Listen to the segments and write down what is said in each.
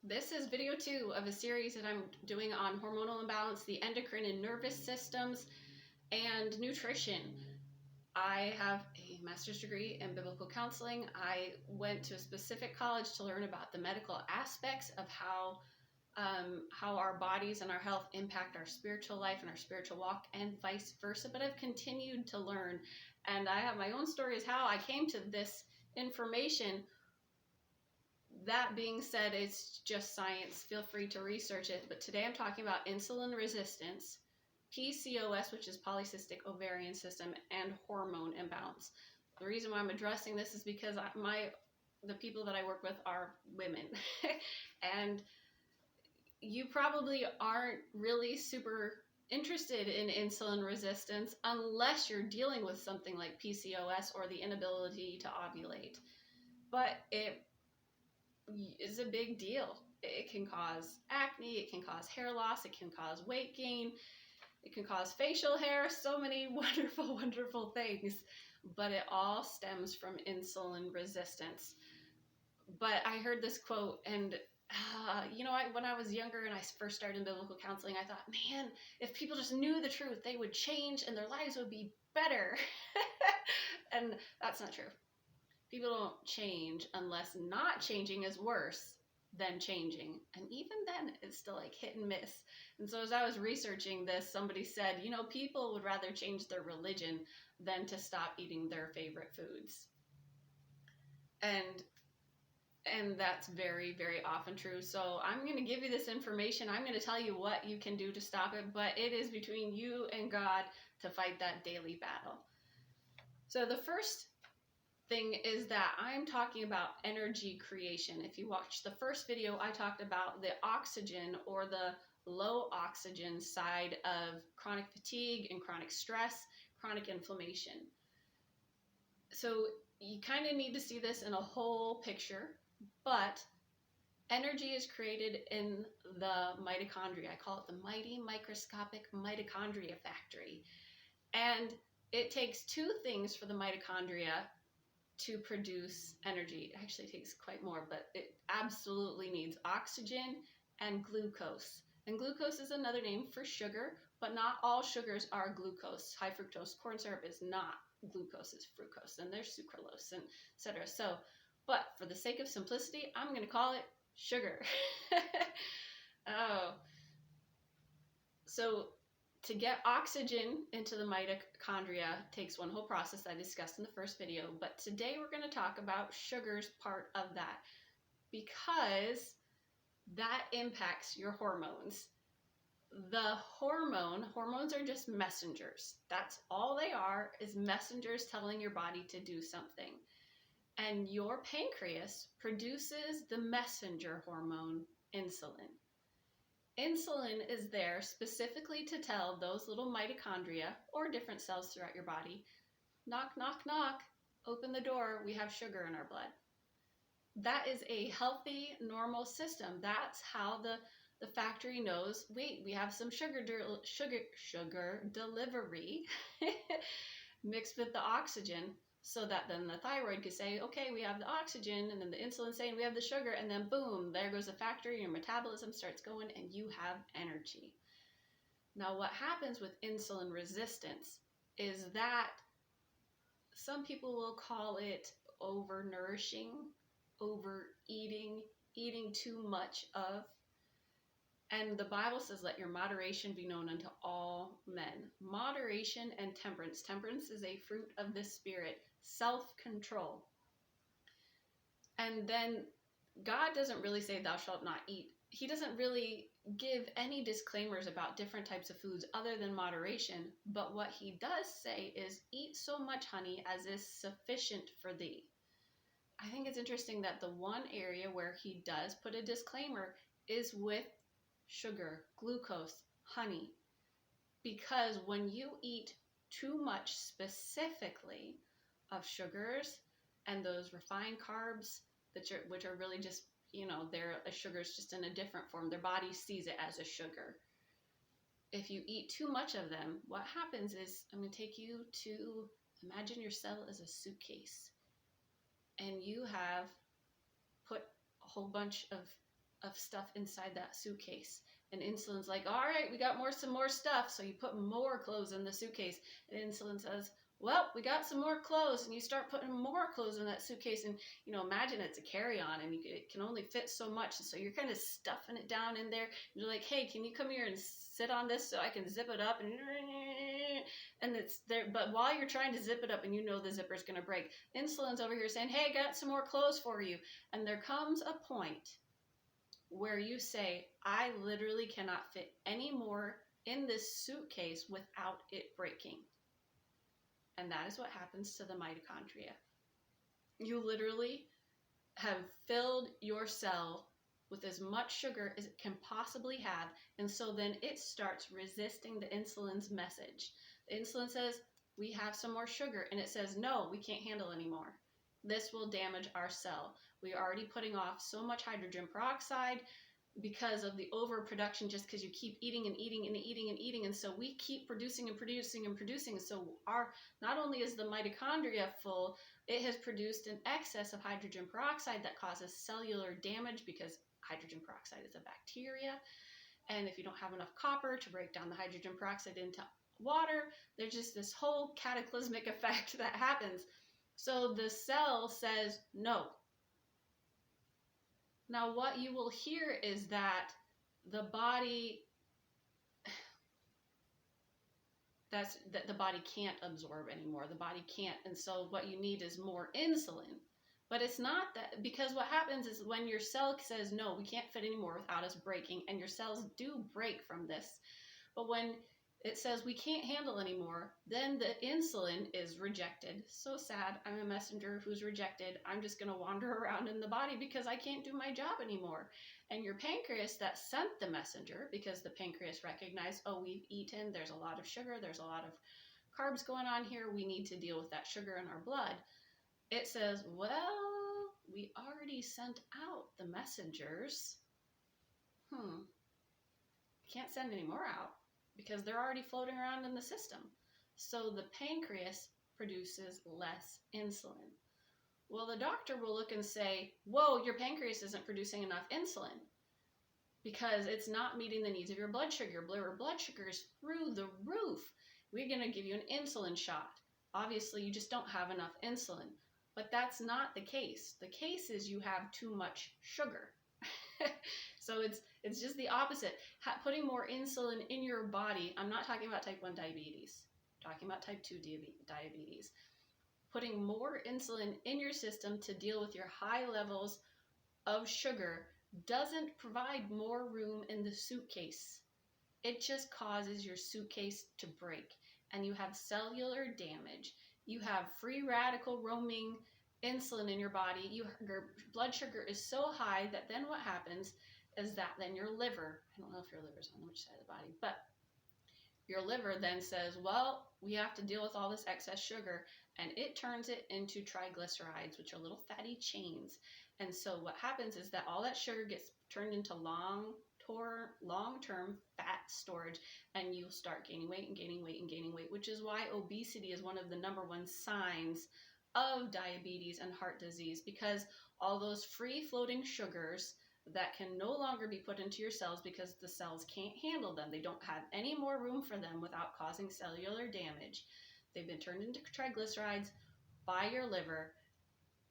This is video 2 of a series that I'm doing on hormonal imbalance, the endocrine and nervous systems, and nutrition. I have a master's degree in biblical counseling. I went to a specific college to learn about the medical aspects of how our bodies and our health impact our spiritual life and our spiritual walk, and vice versa. But I've continued to learn, and I have my own story as how I came to this information. That being said, it's just science. Feel free to research it. But today I'm talking about insulin resistance, PCOS, which is polycystic ovarian system, and hormone imbalance. The reason why I'm addressing this is because the people that I work with are women. And you probably aren't really super interested in insulin resistance unless you're dealing with something like PCOS or the inability to ovulate. But it is a big deal. It can cause acne, it can cause hair loss, it can cause weight gain, it can cause facial hair, so many wonderful, wonderful things. But it all stems from insulin resistance. But I heard this quote, and when I was younger and I first started in biblical counseling, I thought, man, if people just knew the truth, they would change and their lives would be better. And that's not true. People don't change unless not changing is worse than changing. And even then, it's still like hit and miss. And so as I was researching this, somebody said, people would rather change their religion than to stop eating their favorite foods. And that's very, very often true. So I'm going to give you this information. I'm going to tell you what you can do to stop it, but it is between you and God to fight that daily battle. So the first thing is that I'm talking about energy creation. If you watched the first video, I talked about the oxygen or the low oxygen side of chronic fatigue and chronic stress, chronic inflammation. So you kind of need to see this in a whole picture, but energy is created in the mitochondria. I call it the mighty microscopic mitochondria factory. And it takes two things for the mitochondria to produce energy. It actually takes quite more, but it absolutely needs oxygen and glucose. And glucose is another name for sugar, but not all sugars are glucose. High fructose corn syrup is not glucose, it's fructose, and there's sucralose, and etc. So, but for the sake of simplicity, I'm going to call it sugar. So to get oxygen into the mitochondria takes one whole process I discussed in the first video, but today we're going to talk about sugars part of that, because that impacts your hormones. The hormones are just messengers. That's all they are, is messengers telling your body to do something. And your pancreas produces the messenger hormone, insulin. Insulin is there specifically to tell those little mitochondria or different cells throughout your body, knock, knock, knock, open the door, we have sugar in our blood. That is a healthy, normal system. That's how the factory knows, wait, we have some sugar delivery mixed with the oxygen, so that then the thyroid could say, okay, we have the oxygen, and then the insulin saying we have the sugar, and then boom, there goes the factory, your metabolism starts going, and you have energy. Now, what happens with insulin resistance is that some people will call it overnourishing, overeating, eating too much of. And the Bible says, let your moderation be known unto all men. Moderation and temperance. Temperance is a fruit of the Spirit. Self-control. And then God doesn't really say thou shalt not eat. He doesn't really give any disclaimers about different types of foods other than moderation. But what he does say is eat so much honey as is sufficient for thee. I think it's interesting that the one area where he does put a disclaimer is with sugar, glucose, honey. Because when you eat too much specifically of sugars and those refined carbs, which are really just, they're a sugars just in a different form. Their body sees it as a sugar. If you eat too much of them, what happens is, I'm going to take you to imagine your cell as a suitcase. And you have put a whole bunch of of stuff inside that suitcase. And insulin's like, all right, we got some more stuff. So you put more clothes in the suitcase. And insulin says, well, we got some more clothes. And you start putting more clothes in that suitcase. And, imagine it's a carry-on and it can only fit so much. And so you're kind of stuffing it down in there. And you're like, hey, can you come here and sit on this so I can zip it up? And it's there. But while you're trying to zip it up and the zipper's going to break, insulin's over here saying, hey, I got some more clothes for you. And there comes a point where you say, I literally cannot fit any more in this suitcase without it breaking. And that is what happens to the mitochondria. You literally have filled your cell with as much sugar as it can possibly have, and so then it starts resisting the insulin's message. The insulin says, we have some more sugar, and it says, no, we can't handle anymore. This will damage our cell. We are already putting off so much hydrogen peroxide because of the overproduction, just because you keep eating and eating and eating and eating. And so we keep producing and producing and producing. So not only is the mitochondria full, it has produced an excess of hydrogen peroxide that causes cellular damage, because hydrogen peroxide is a bacteria. And if you don't have enough copper to break down the hydrogen peroxide into water, there's just this whole cataclysmic effect that happens. So the cell says no. Now, what you will hear is that the body, that the body can't absorb anymore. The body can't. And so what you need is more insulin. But it's not that, because what happens is when your cell says, no, we can't fit anymore without us breaking, and your cells do break from this. But when it says we can't handle anymore, then the insulin is rejected. So sad. I'm a messenger who's rejected. I'm just going to wander around in the body because I can't do my job anymore. And your pancreas that sent the messenger, because the pancreas recognized, oh, we've eaten, there's a lot of sugar, there's a lot of carbs going on here, we need to deal with that sugar in our blood. It says, well, we already sent out the messengers. Can't send any more out, because they're already floating around in the system. So the pancreas produces less insulin. Well, the doctor will look and say, whoa, your pancreas isn't producing enough insulin because it's not meeting the needs of your blood sugar. Your blood sugar is through the roof. We're going to give you an insulin shot. Obviously, you just don't have enough insulin. But that's not the case. The case is you have too much sugar. So it's just the opposite. Putting more insulin in your body. I'm not talking about type 1 diabetes. I'm talking about type 2 diabetes. Putting more insulin in your system to deal with your high levels of sugar doesn't provide more room in the suitcase. It just causes your suitcase to break, and you have cellular damage. You have free radical roaming insulin in your body. Your blood sugar is so high that then what happens is that then your liver, I don't know if your liver's on which side of the body, but your liver then says, well, we have to deal with all this excess sugar, and it turns it into triglycerides, which are little fatty chains. And so what happens is that all that sugar gets turned into long-term fat storage, and you'll start gaining weight and gaining weight and gaining weight, which is why obesity is one of the number one signs of diabetes and heart disease, because all those free-floating sugars that can no longer be put into your cells because the cells can't handle them. They don't have any more room for them without causing cellular damage. They've been turned into triglycerides by your liver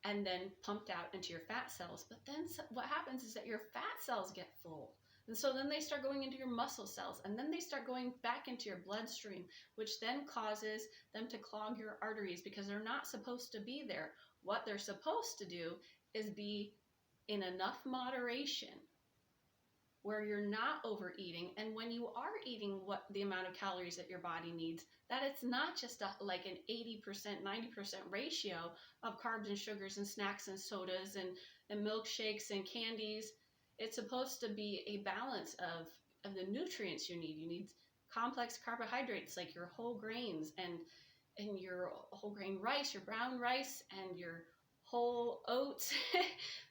and then pumped out into your fat cells. But then what happens is that your fat cells get full. And so then they start going into your muscle cells, and then they start going back into your bloodstream, which then causes them to clog your arteries because they're not supposed to be there. What they're supposed to do is be in enough moderation where you're not overeating, and when you are eating the amount of calories that your body needs, that it's not just like an 80%, 90% ratio of carbs and sugars and snacks and sodas and milkshakes and candies. It's supposed to be a balance of the nutrients you need. You need complex carbohydrates like your whole grains and your whole grain rice, your brown rice, and your whole oats.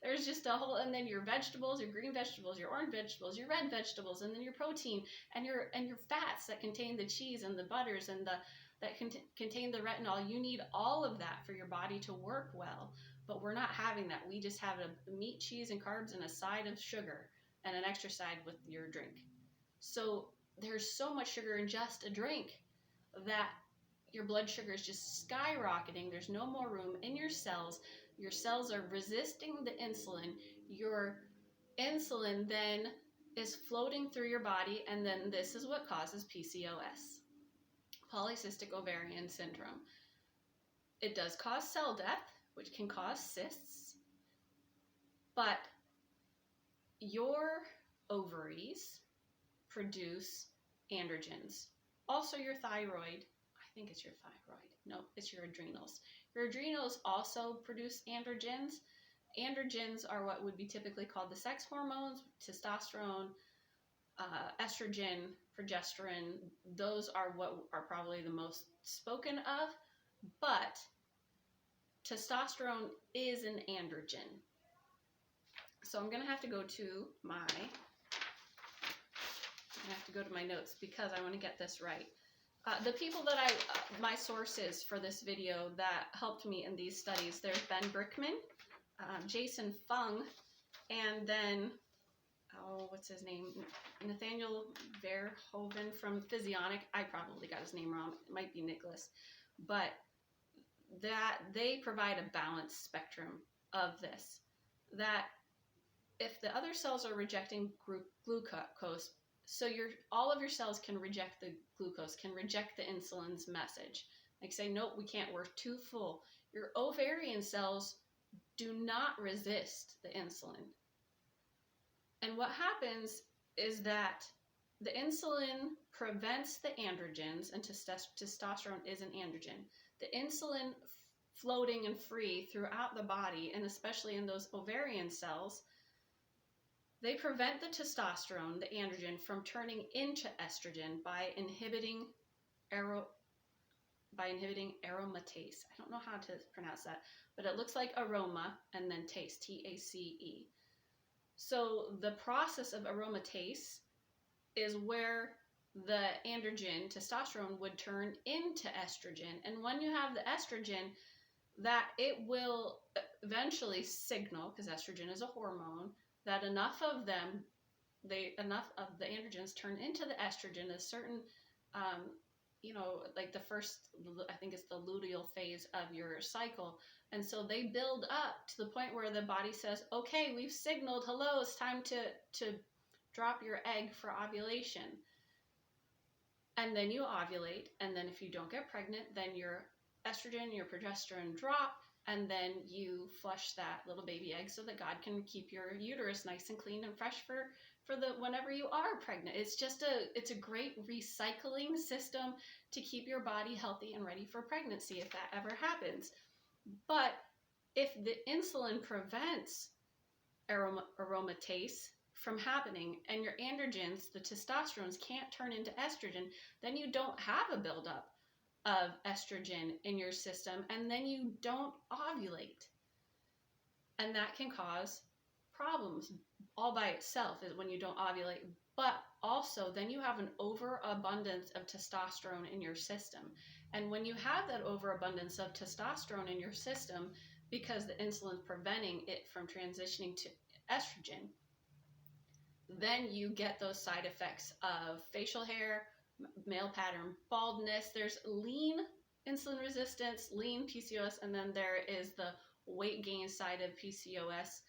There's just a whole, and then your vegetables, your green vegetables, your orange vegetables, your red vegetables, and then your protein and your fats that contain the cheese and the butters and that contain the retinol. You need all of that for your body to work well, but we're not having that. We just have a meat, cheese, and carbs and a side of sugar. and an extra side with your drink. So there's so much sugar in just a drink that your blood sugar is just skyrocketing. There's no more room in your cells. Your cells are resisting the insulin. Your insulin then is floating through your body, and then this is what causes PCOS, polycystic ovarian syndrome. It does cause cell death, which can cause cysts, but your ovaries produce androgens. Also your thyroid, I think it's your thyroid. No, it's your adrenals. Your adrenals also produce androgens. Androgens are what would be typically called the sex hormones, testosterone, estrogen, progesterone. Those are what are probably the most spoken of, but testosterone is an androgen. So I'm going to have to go to my notes because I want to get this right. The people that my sources for this video that helped me in these studies, there's Ben Brickman, Jason Fung, and then, what's his name? Nathaniel Verhoeven from Physionic. I probably got his name wrong. It might be Nicholas. But that they provide a balanced spectrum of this. That if the other cells are rejecting glucose, so all of your cells can reject the glucose, can reject the insulin's message. Like say, nope, we can't, we're too full. Your ovarian cells do not resist the insulin. And what happens is that the insulin prevents the androgens, and testosterone is an androgen. The insulin floating and free throughout the body, and especially in those ovarian cells, they prevent the testosterone, the androgen, from turning into estrogen by inhibiting aromatase. I don't know how to pronounce that, but it looks like aroma and then taste, T-A-C-E. So the process of aromatase is where the androgen, testosterone, would turn into estrogen. And when you have the estrogen, that it will eventually signal, because estrogen is a hormone, that enough of the androgens turn into the estrogen, a certain, like the first, I think it's the luteal phase of your cycle. And so they build up to the point where the body says, okay, we've signaled, hello, it's time to drop your egg for ovulation. And then you ovulate, and then if you don't get pregnant, then your estrogen, your progesterone drop, and then you flush that little baby egg so that God can keep your uterus nice and clean and fresh for the whenever you are pregnant. It's a great recycling system to keep your body healthy and ready for pregnancy if that ever happens. But if the insulin prevents aromatase from happening and your androgens, the testosterones, can't turn into estrogen, then you don't have a buildup of estrogen in your system, and then you don't ovulate. And that can cause problems all by itself, is when you don't ovulate. But also, then you have an overabundance of testosterone in your system. And when you have that overabundance of testosterone in your system, because the insulin's preventing it from transitioning to estrogen, then you get those side effects of facial hair, male pattern baldness. There's lean insulin resistance, lean PCOS, and then there is the weight gain side of PCOS.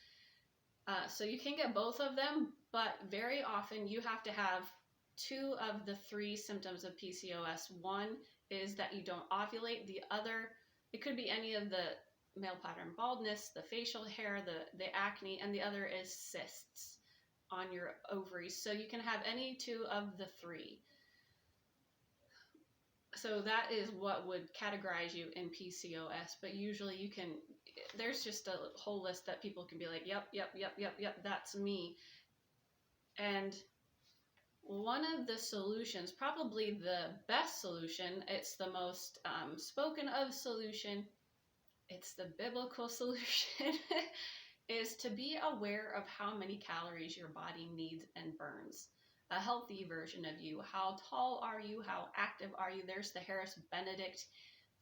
So you can get both of them, but very often you have to have two of the three symptoms of PCOS. One is that you don't ovulate. The other, it could be any of the male pattern baldness, the facial hair, the acne, and the other is cysts on your ovaries. So you can have any two of the three. So that is what would categorize you in PCOS, but usually there's just a whole list that people can be like, yep, that's me. And one of the solutions, probably the best solution, it's the most spoken of solution, it's the biblical solution, is to be aware of how many calories your body needs and burns. A healthy version of you. How tall are you? How active are you? There's the Harris-Benedict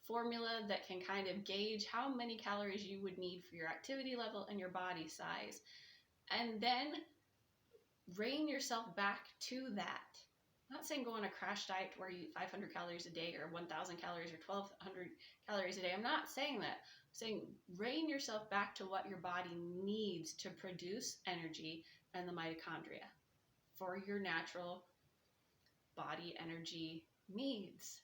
formula that can kind of gauge how many calories you would need for your activity level and your body size. And then rein yourself back to that. I'm not saying go on a crash diet where you eat 500 calories a day or 1,000 calories or 1,200 calories a day. I'm not saying that. I'm saying rein yourself back to what your body needs to produce energy and the mitochondria for your natural body energy needs.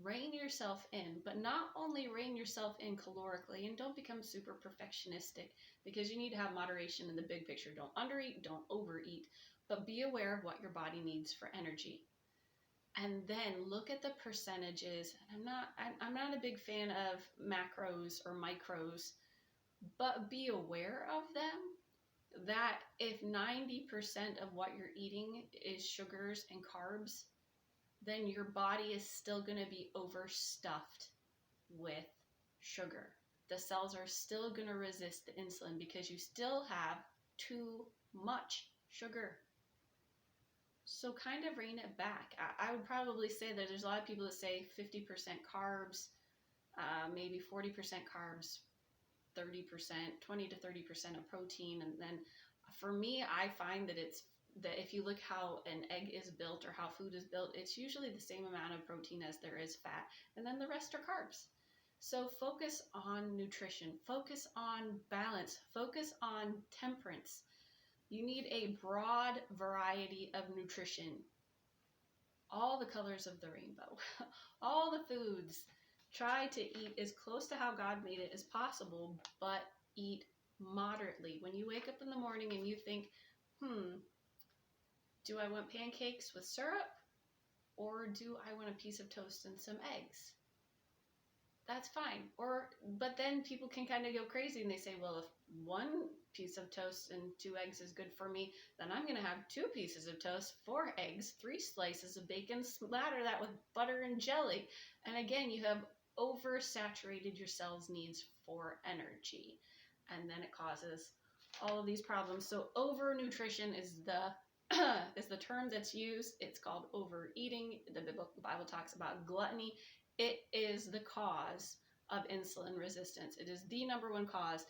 Rein yourself in, but not only rein yourself in calorically, and don't become super perfectionistic, because you need to have moderation in the big picture. Don't undereat, don't overeat, but be aware of what your body needs for energy. And then look at the percentages. I'm not a big fan of macros or micros, but be aware of them. That if 90% of what you're eating is sugars and carbs, then your body is still going to be overstuffed with sugar. The cells are still going to resist the insulin because you still have too much sugar. So kind of rein it back. I would probably say that there's a lot of people that say 50% carbs, maybe 40% carbs, 30%, 20 to 30% of protein. And then for me, I find that if you look how an egg is built or how food is built, it's usually the same amount of protein as there is fat, and then the rest are carbs. So focus on nutrition, focus on balance, focus on temperance. You need a broad variety of nutrition. All the colors of the rainbow, all the foods. Try to eat as close to how God made it as possible, but eat moderately. When you wake up in the morning and you think, do I want pancakes with syrup, or do I want a piece of toast and some eggs? That's fine. But then people can kind of go crazy and they say, well, if one piece of toast and 2 eggs is good for me, then I'm going to have 2 pieces of toast, 4 eggs, 3 slices of bacon, splatter that with butter and jelly. And again, you have oversaturated your cell's needs for energy. And then it causes all of these problems. So overnutrition is the term that's used. It's called overeating. The Bible talks about gluttony. It is the cause of insulin resistance. It is the number one cause.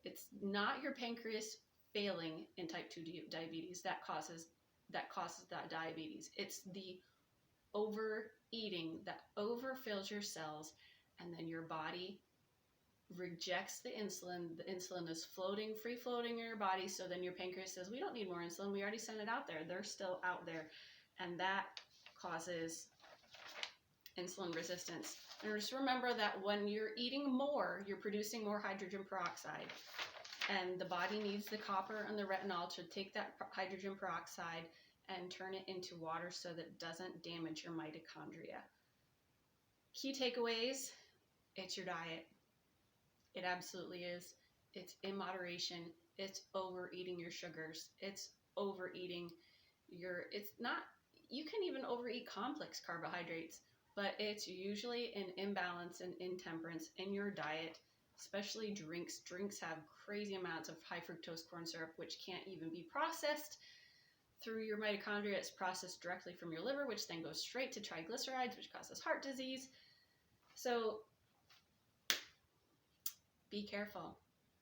It's not your pancreas failing in type 2 diabetes that causes that diabetes. It's the overeating that overfills your cells, and then your body rejects the insulin. The insulin is free floating in your body. So then your pancreas says, we don't need more insulin. We already sent it out there. They're still out there. And that causes insulin resistance. And just remember that when you're eating more, you're producing more hydrogen peroxide. And the body needs the copper and the retinol to take that hydrogen peroxide and turn it into water so that it doesn't damage your mitochondria. Key takeaways, it's your diet. It absolutely is. It's in moderation. It's overeating your sugars. It's overeating you can even overeat complex carbohydrates, but it's usually an imbalance and intemperance in your diet, especially drinks. Drinks have crazy amounts of high fructose corn syrup, which can't even be processed through your mitochondria. It's processed directly from your liver, which then goes straight to triglycerides, which causes heart disease. So be careful.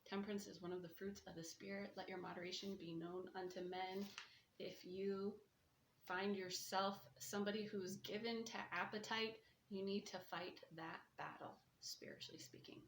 Temperance is one of the fruits of the Spirit. Let your moderation be known unto men. If you find yourself somebody who's given to appetite, you need to fight that battle, spiritually speaking.